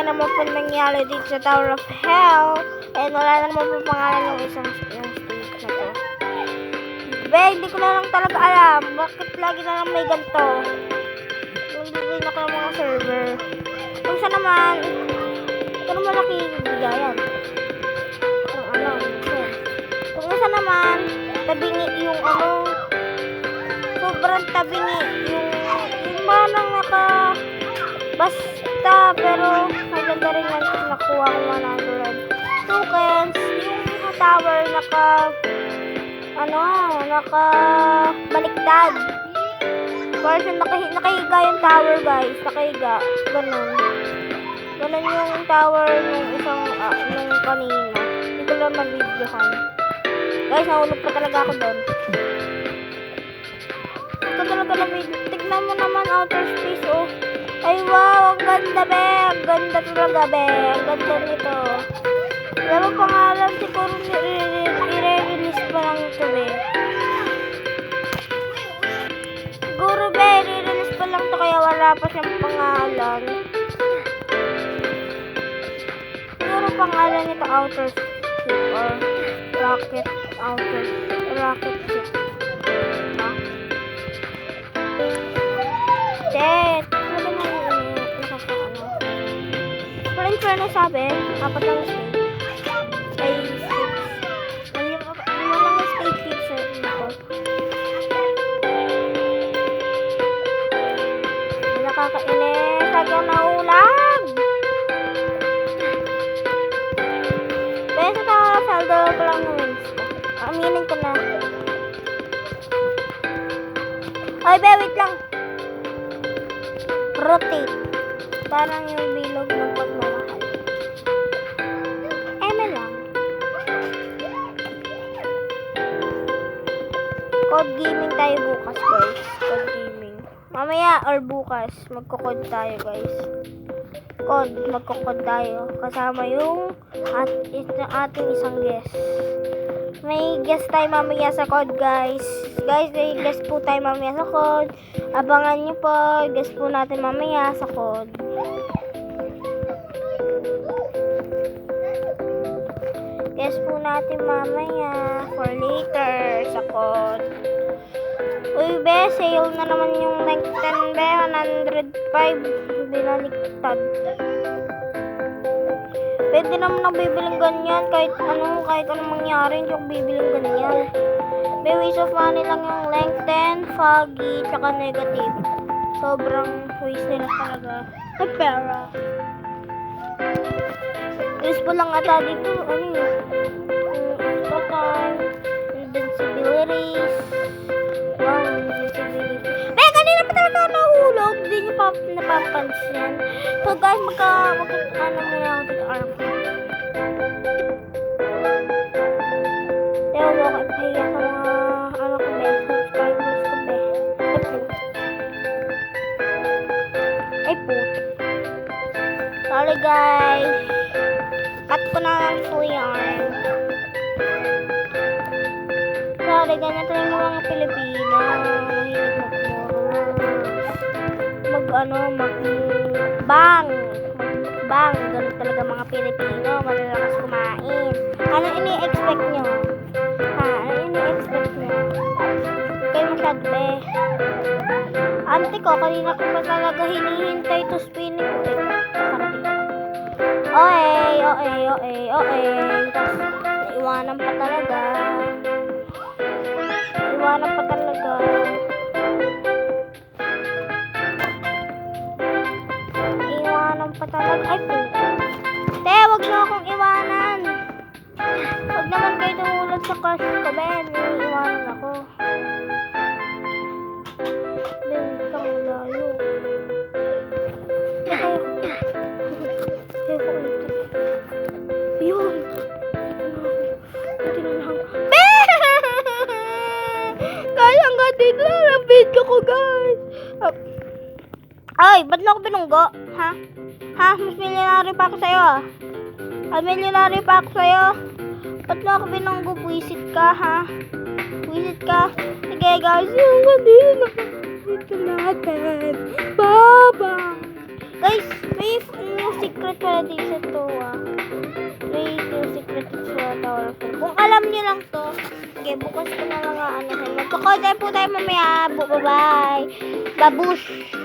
naman po nangyari dito sa Tower of Hell. And wala na naman po pangalan ng isang stage na to. Be, hindi ko na lang talaga alam. Bakit lagi na lang may ganito? Nandito ako ng mga server. Kung isa naman, ito naman nakikigayan. Kung ano, kung isa naman, tabingi yung ano, sobrang tabingi yung manang basta, pero maganda rin yan kasi nakuha ko 100 tokens. Yung tower baliktad. Version nakahiga yung tower, guys. Nakahiga. Ganun yung tower ng isang nung kanina. Hindi ko lang na-videohan. Guys, nahulog pa talaga ako doon. Ito talaga na-video. Tignan mo naman outer space, oh. Ay, wow. Ang ganda, be. Ang ganda talaga, be. Ang ganda nito. Wala mo pangalan. Siguro i-release pa lang ito, be. Siguro, be. I-release pa lang ito. Kaya wala pa siyang pangalan. Siguro pangalan nito outer space or rocket ship. Dead. Wala na sabi, apat lang stage. Ay, 6. Lima lang stage pizza nito. Nakakainis. Sagyang naulag. Kaya sa tao, saldo pa lang ng wins ko. Aminin ko na. Ay, be, wait lang. Rotate. Parang yung bilog ng pagmamahal. Eme lang. Code gaming tayo bukas, guys. Code gaming. Mamaya or bukas, magkukod tayo, guys. Magkukod tayo. Kasama yung ating isang guest. May guest tayo mamaya sa code, guys. Guys, may guest po tayo mamaya sa code. Abangan nyo po. Guest po natin mamaya sa code. Guest po natin mamaya for later sa code. Uy, be, sale na naman yung rank 10, be. 105. Binaliktad. Pwede naman na bibiling ganyan kahit anong mangyari, hindi ako bibiling ganyan. May waste of money lang yung length 10, foggy, tsaka negative. Sobrang waste nila talaga. Ay, pera. Useful lang ata dito. Ano yun? Time, invincibilities. Wow, invincibilities. May kanina pa talaga nahulog. Hindi nyo pa napapansin. So guys, ano muna ako dito arm. Kaya mo ako ipahiya sa mga ko be, subscribers ko be. Ay po. Sorry guys. Cut ko na lang po yan. Sorry, ganito yung mga Pilipino. Mahilig mag-bang. Ganun talaga mga Pilipino. Malalakas kumain. Ano ini-expect nyo? Ano ini-expect nyo? Kayo masyado, be. Ante ko, kanina ko pa talaga hinihintay to spinning ko. Tapos, naiwanan pa talaga. Ay po. Te, wag na akong iwanan. Wag naman kayo tumulad sa crush ko, Ben. Iwanan ako. Ben, kang layo. Yun. Ben! Kaya nga dito na video ko, guys. Ay, ba't na ako binunggo? Ha? Mas milyonaryo pa ako sa'yo. Milyonaryo pa ako sa'yo. Ba't na ako binunggo? Buisit ka, ha? Buisit ka. Sige, guys. Yung kanina. Ito natin. Bye-bye. Guys, may new secret pala dito sa to, ah. May new secret dito sa Tower of Hell. Kung alam niyo lang to, sige, bukas ko na lang ano. Magkakontent po tayo mamaya. Bye-bye. Babush!